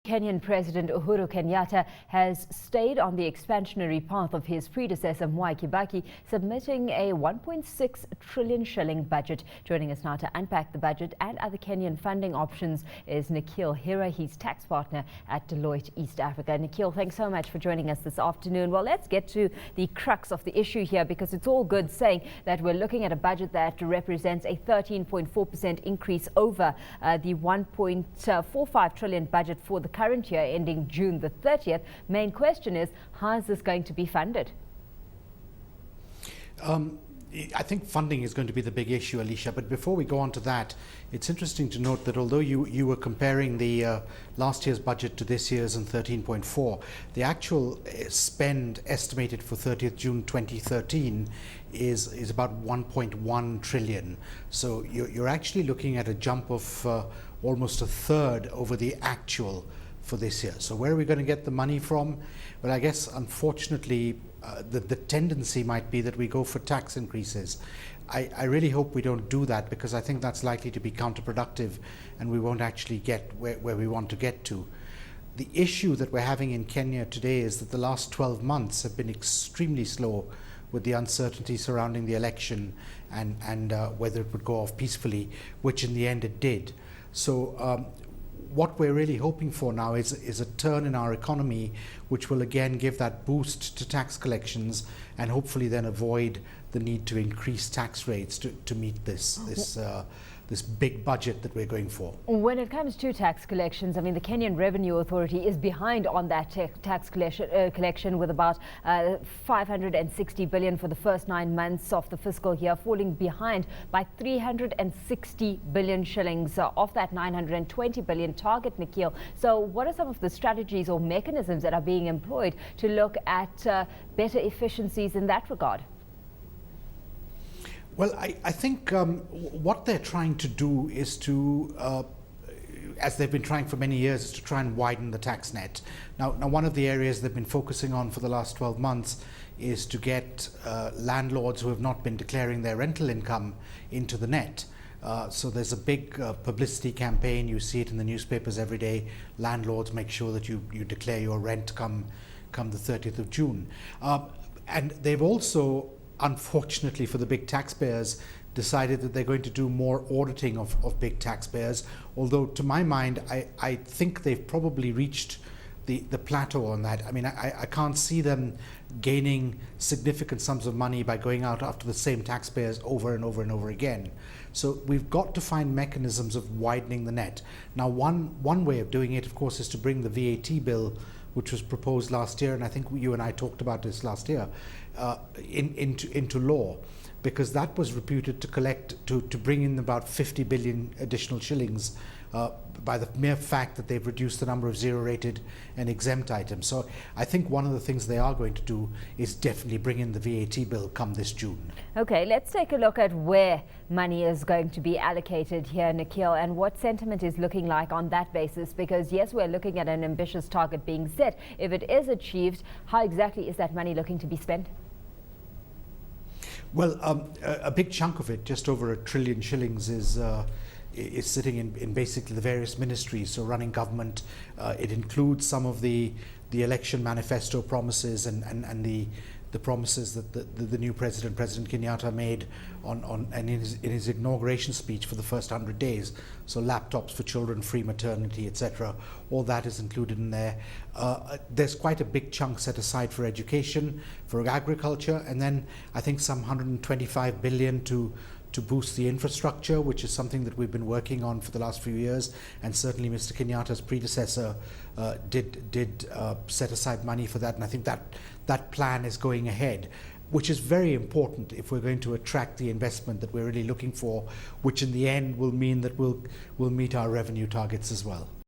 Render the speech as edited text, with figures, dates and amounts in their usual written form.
Kenyan President Uhuru Kenyatta has stayed on the expansionary path of his predecessor Mwai Kibaki, submitting a 1.6 trillion shilling budget. Joining us now to unpack the budget and other Kenyan funding options is Nikhil Hira, his tax partner at Deloitte East Africa. Nikhil, thanks so much for joining us this afternoon. Well, let's get to the crux of the issue here, because it's all good saying that we're looking at a budget that represents a 13.4% increase over the 1.45 trillion budget for the current year ending June the 30th. Main question is, how is this going to be funded? I think funding is going to be the big issue, Alicia. But before we go on to that, it's interesting to note that although you were comparing the last year's budget to this year's and 13.4, the actual spend estimated for 30th June 2013 is about 1.1 trillion. So you're actually looking at a jump of almost a third over the actual for this year. So where are we going to get the money from? Well, I guess unfortunately the tendency might be that we go for tax increases. I really hope we don't do that, because I think that's likely to be counterproductive and we won't actually get where we want to get to. The issue that we're having in Kenya today is that the last 12 months have been extremely slow, with the uncertainty surrounding the election and whether it would go off peacefully, which in the end it did. So what we're really hoping for now is a turn in our economy, which will again give that boost to tax collections and hopefully then avoid the need to increase tax rates to meet this big budget that we're going for. When it comes to tax collections, I mean, the Kenyan Revenue Authority is behind on that tax collection with about 560 billion for the first 9 months of the fiscal year, falling behind by 360 billion shillings of that 920 billion target, Nikhil. So what are some of the strategies or mechanisms that are being employed to look at better efficiencies in that regard? Well, I think what they're trying to do is to, as they've been trying for many years, is to try and widen the tax net. Now one of the areas they've been focusing on for the last 12 months is to get landlords who have not been declaring their rental income into the net. So there's a big publicity campaign. You see it in the newspapers every day. Landlords, make sure that you declare your rent come the 30th of June. And they've also, unfortunately for the big taxpayers, decided that they're going to do more auditing of big taxpayers, although to my mind I think they've probably reached the plateau on that. I mean, I can't see them gaining significant sums of money by going out after the same taxpayers over and over and over again. So we've got to find mechanisms of widening the net. Now one way of doing it, of course, is to bring the VAT bill, which was proposed last year, and I think you and I talked about this last year, into law, because that was reputed to bring in about 50 billion additional shillings by the mere fact that they've reduced the number of zero-rated and exempt items. So I think one of the things they are going to do is definitely bring in the VAT bill come this June. Okay, let's take a look at where money is going to be allocated here, Nikhil, and what sentiment is looking like on that basis, because yes, we're looking at an ambitious target being set. If it is achieved, how exactly is that money looking to be spent? Well, a big chunk of it, just over 1 trillion shillings, is sitting in basically the various ministries, so running government. It includes some of the election manifesto promises and the promises that the new President Kenyatta made in his inauguration speech for the first 100 days. So laptops for children, free maternity, etc. All that is included in there. There's quite a big chunk set aside for education, for agriculture, and then I think some 125 billion to boost the infrastructure, which is something that we've been working on for the last few years, and certainly Mr. Kenyatta's predecessor did set aside money for that, and I think that plan is going ahead, which is very important if we're going to attract the investment that we're really looking for, which in the end will mean that we'll meet our revenue targets as well.